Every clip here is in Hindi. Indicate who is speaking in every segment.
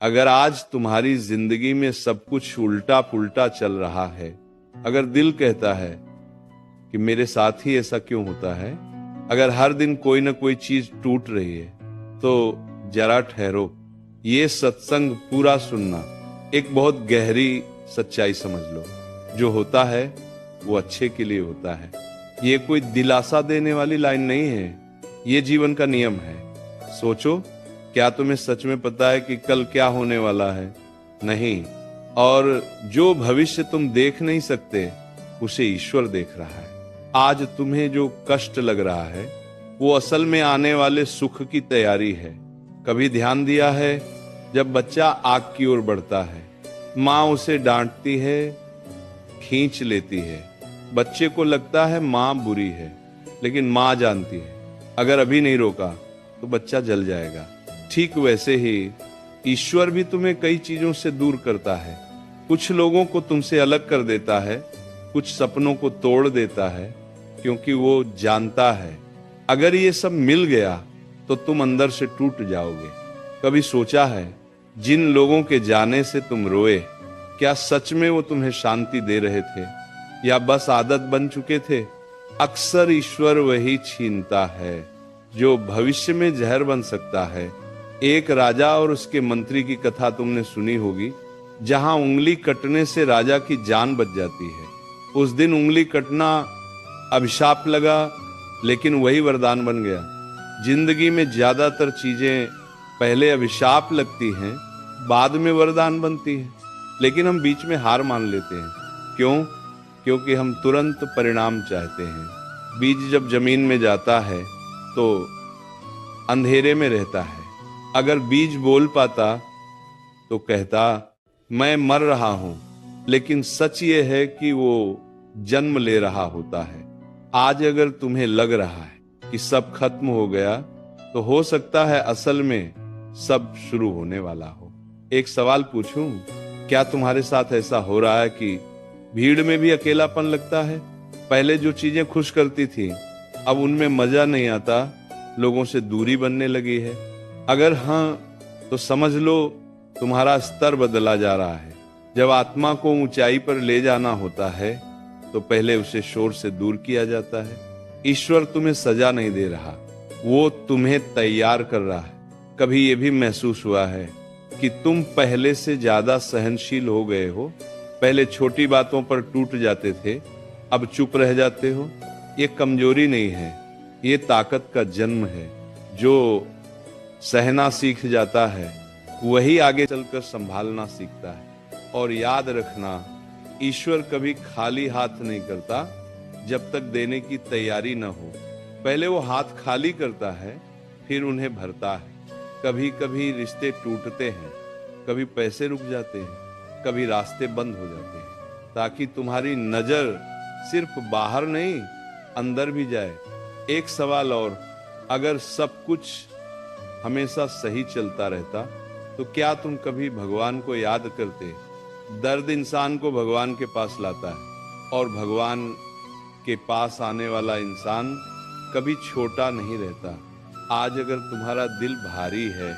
Speaker 1: अगर आज तुम्हारी जिंदगी में सब कुछ उल्टा पुल्टा चल रहा है, अगर दिल कहता है कि मेरे साथ ही ऐसा क्यों होता है, अगर हर दिन कोई ना कोई चीज टूट रही है, तो जरा ठहरो। ये सत्संग पूरा सुनना, एक बहुत गहरी सच्चाई समझ लो। जो होता है वो अच्छे के लिए होता है। ये कोई दिलासा देने वाली लाइन नहीं है, ये जीवन का नियम है। सोचो, क्या तुम्हें सच में पता है कि कल क्या होने वाला है? नहीं। और जो भविष्य तुम देख नहीं सकते, उसे ईश्वर देख रहा है। आज तुम्हें जो कष्ट लग रहा है, वो असल में आने वाले सुख की तैयारी है। कभी ध्यान दिया है, जब बच्चा आग की ओर बढ़ता है, माँ उसे डांटती है, खींच लेती है। बच्चे को लगता है माँ बुरी है, लेकिन माँ जानती है अगर अभी नहीं रोका तो बच्चा जल जाएगा। ठीक वैसे ही ईश्वर भी तुम्हें कई चीजों से दूर करता है। कुछ लोगों को तुमसे अलग कर देता है, कुछ सपनों को तोड़ देता है, क्योंकि वो जानता है अगर ये सब मिल गया तो तुम अंदर से टूट जाओगे। कभी सोचा है, जिन लोगों के जाने से तुम रोए, क्या सच में वो तुम्हें शांति दे रहे थे या बस आदत बन चुके थे? अक्सर ईश्वर वही छीनता है जो भविष्य में जहर बन सकता है। एक राजा और उसके मंत्री की कथा तुमने सुनी होगी, जहां उंगली कटने से राजा की जान बच जाती है। उस दिन उंगली कटना अभिशाप लगा, लेकिन वही वरदान बन गया। जिंदगी में ज्यादातर चीजें पहले अभिशाप लगती हैं, बाद में वरदान बनती हैं, लेकिन हम बीच में हार मान लेते हैं। क्यों? क्योंकि हम तुरंत परिणाम चाहते हैं। बीज जब जमीन में जाता है तो अंधेरे में रहता है। अगर बीज बोल पाता तो कहता मैं मर रहा हूं, लेकिन सच ये है कि वो जन्म ले रहा होता है। आज अगर तुम्हें लग रहा है कि सब खत्म हो गया, तो हो सकता है असल में सब शुरू होने वाला हो। एक सवाल पूछूं, क्या तुम्हारे साथ ऐसा हो रहा है कि भीड़ में भी अकेलापन लगता है? पहले जो चीजें खुश करती थी, अब उनमें मजा नहीं आता, लोगों से दूरी बनने लगी है? अगर हाँ, तो समझ लो तुम्हारा स्तर बदला जा रहा है। जब आत्मा को ऊंचाई पर ले जाना होता है, तो पहले उसे शोर से दूर किया जाता है। ईश्वर तुम्हें सजा नहीं दे रहा, वो तुम्हें तैयार कर रहा है। कभी ये भी महसूस हुआ है कि तुम पहले से ज्यादा सहनशील हो गए हो? पहले छोटी बातों पर टूट जाते थे, अब चुप रह जाते हो। ये कमजोरी नहीं है, ये ताकत का जन्म है। जो सहना सीख जाता है, वही आगे चलकर संभालना सीखता है। और याद रखना, ईश्वर कभी खाली हाथ नहीं करता जब तक देने की तैयारी न हो। पहले वो हाथ खाली करता है, फिर उन्हें भरता है। कभी कभी रिश्ते टूटते हैं, कभी पैसे रुक जाते हैं, कभी रास्ते बंद हो जाते हैं, ताकि तुम्हारी नजर सिर्फ बाहर नहीं, अंदर भी जाए। एक सवाल और, अगर सब कुछ हमेशा सही चलता रहता, तो क्या तुम कभी भगवान को याद करते? दर्द इंसान को भगवान के पास लाता है, और भगवान के पास आने वाला इंसान कभी छोटा नहीं रहता। आज अगर तुम्हारा दिल भारी है,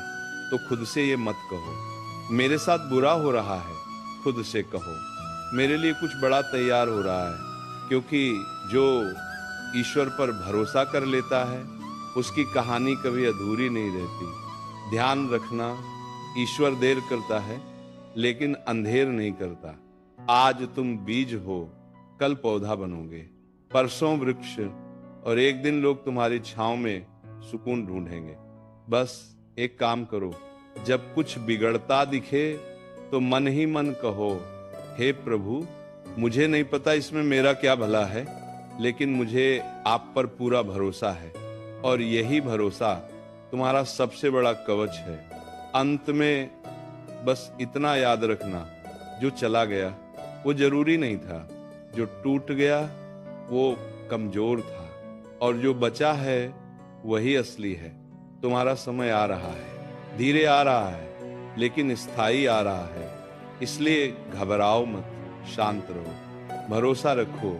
Speaker 1: तो खुद से ये मत कहो मेरे साथ बुरा हो रहा है। खुद से कहो मेरे लिए कुछ बड़ा तैयार हो रहा है। क्योंकि जो ईश्वर पर भरोसा कर लेता है, उसकी कहानी कभी अधूरी नहीं रहती। ध्यान रखना, ईश्वर देर करता है, लेकिन अंधेर नहीं करता। आज तुम बीज हो, कल पौधा बनोगे, परसों वृक्ष, और एक दिन लोग तुम्हारी छांव में सुकून ढूंढेंगे। बस एक काम करो, जब कुछ बिगड़ता दिखे तो मन ही मन कहो, हे प्रभु, मुझे नहीं पता इसमें मेरा क्या भला है, लेकिन मुझे आप पर पूरा भरोसा है। और यही भरोसा तुम्हारा सबसे बड़ा कवच है। अंत में बस इतना याद रखना, जो चला गया वो जरूरी नहीं था, जो टूट गया वो कमजोर था, और जो बचा है वही असली है। तुम्हारा समय आ रहा है, धीरे आ रहा है, लेकिन स्थायी आ रहा है। इसलिए घबराओ मत, शांत रहो, भरोसा रखो